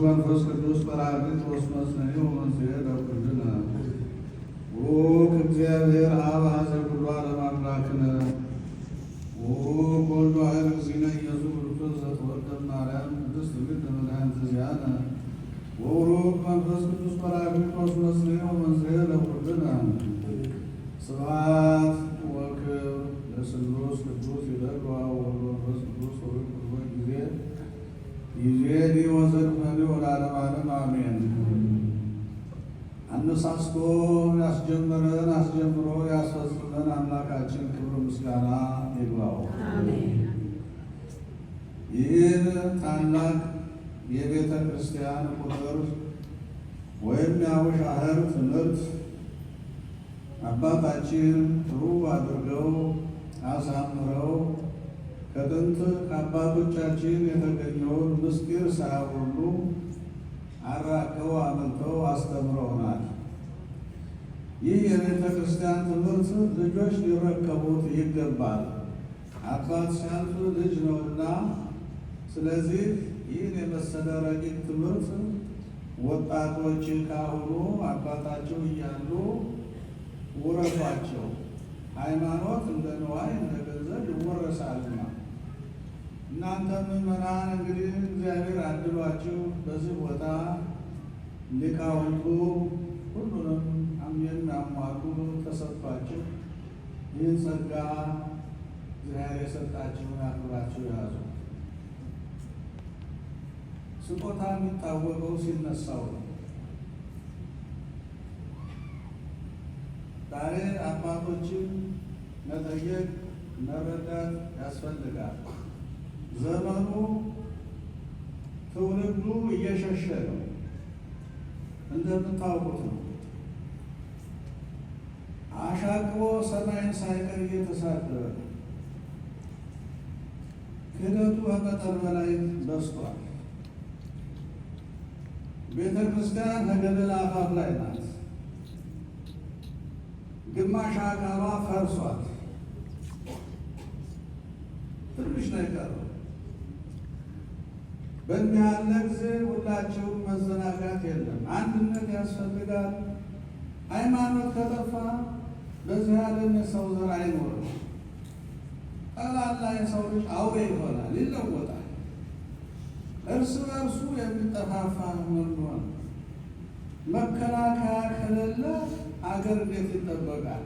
መንፈስ ቅዱስ ጰራቅሊጦስ መጽንዒ ወመንሥኤ ለኩልነ ቡሩክ እግዚአብሔር አብ ኀዘ ኩሉ ዓለም አምላክነ ቡሩክ ወልድ ዋሕድ እግዚእነ ኢየሱስ ክርስቶስ ዘተወልደ እማርያም ቅድስት ድንግል መድኃኒተ ዚአነ ወቡሩክ መንፈስ ቅዱስ ጰራቅሊጦስ መጽንዒ ወመንሥኤ ለኩልነ ስብሐት ወክብር ለስሉስ ቅዱስ ይደሉ ወወልድ ወመንፈስ ቅዱስ ወሩይ ኩሎ ጊዜ ይእዜኒ ወዘልፈኒ ወለዓለመ ዓለም አሜን። አነሳስቶ ያስጀመረን አስጀምሮ ያስፈጽመን አምላካችን ክብር ምስጋና ይግባው። ይህን ታላቅ የቤተ ክርስቲያን ቁጥር ወይም የአቡሻህር ትምህርት አባታችን ጥሩ አድርገው አሳምረው ከጥንት ከአባቶቻችን የተገኘውን ምስጢር ሳያጎሉ አራቀው አመልተው አስተምረውናል። ይህ የቤተ ክርስቲያን ትምህርት ልጆች ሊረከቡት ይገባል። አባት ሲያልፍ ልጅ ነውና፣ ስለዚህ ይህን የመሰለ ረቂቅ ትምህርት ወጣቶች ካሁኑ አባታቸው እያሉ ውረሷቸው። ሃይማኖት እንደ ንዋይ እንደ ገንዘብ ይወረሳልና እናንተ ምዕመናን እንግዲህ እግዚአብሔር አድሏችሁ በዚህ ቦታ ሊቃውንቱ ሁሉንም የሚያሟሉ ተሰጥቷችሁ ይህን ጸጋ እግዚአብሔር የሰጣችሁን አክብራችሁ ያዙ። ስጦታ የሚታወቀው ሲነሳው ነው። ዛሬ አባቶችን መጠየቅ መረዳት ያስፈልጋል። ዘመኑ ትውልዱ እየሸሸ ነው፣ እንደምታውቁት ነው። አሻቅቦ ሰማይን ሳይቀር እየተሳደበ ነው። ክህደቱ ከመጠን በላይ በዝቷል። ቤተ ክርስቲያን ከገደል አፋፍ ላይ ናት። ግማሽ አካሏ ፈርሷል። ትንሽ ነው የቀረው። በእንዲህ ያለ ጊዜ ሁላችሁም መዘናጋት የለም፣ አንድነት ያስፈልጋል። ሃይማኖት ከጠፋ በዚህ ዓለም የሰው ዘር አይኖርም። ጠቅላላ የሰው ልጅ አውሬ ይሆናል፣ ይለወጣል። እርስ በእርሱ የሚጠፋፋ ሆኗል። መከላከያ ከሌለ አገር እንዴት ይጠበቃል?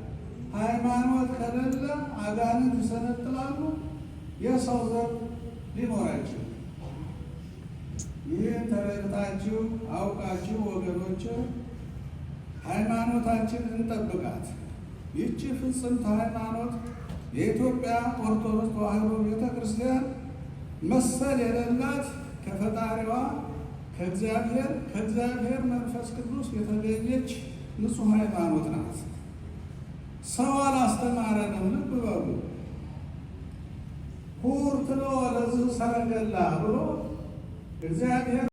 ሃይማኖት ከሌለ አጋንንት ይሰነጥላሉ። የሰው ዘር ሊኖር አይችልም። ይህን ተረድታችሁ አውቃችሁ ወገኖች ሃይማኖታችን እንጠብቃት። ይህች ፍጽምት ሃይማኖት የኢትዮጵያ ኦርቶዶክስ ተዋሕዶ ቤተ ክርስቲያን መሰል የሌላት ከፈጣሪዋ ከእግዚአብሔር መንፈስ ቅዱስ የተገኘች ንጹሕ ሃይማኖት ናት። ሰው አላስተማረንም። ልብ በሉ። ሁር ትሎ ለዝህ ሰረገላ ብሎ እግዚአብሔር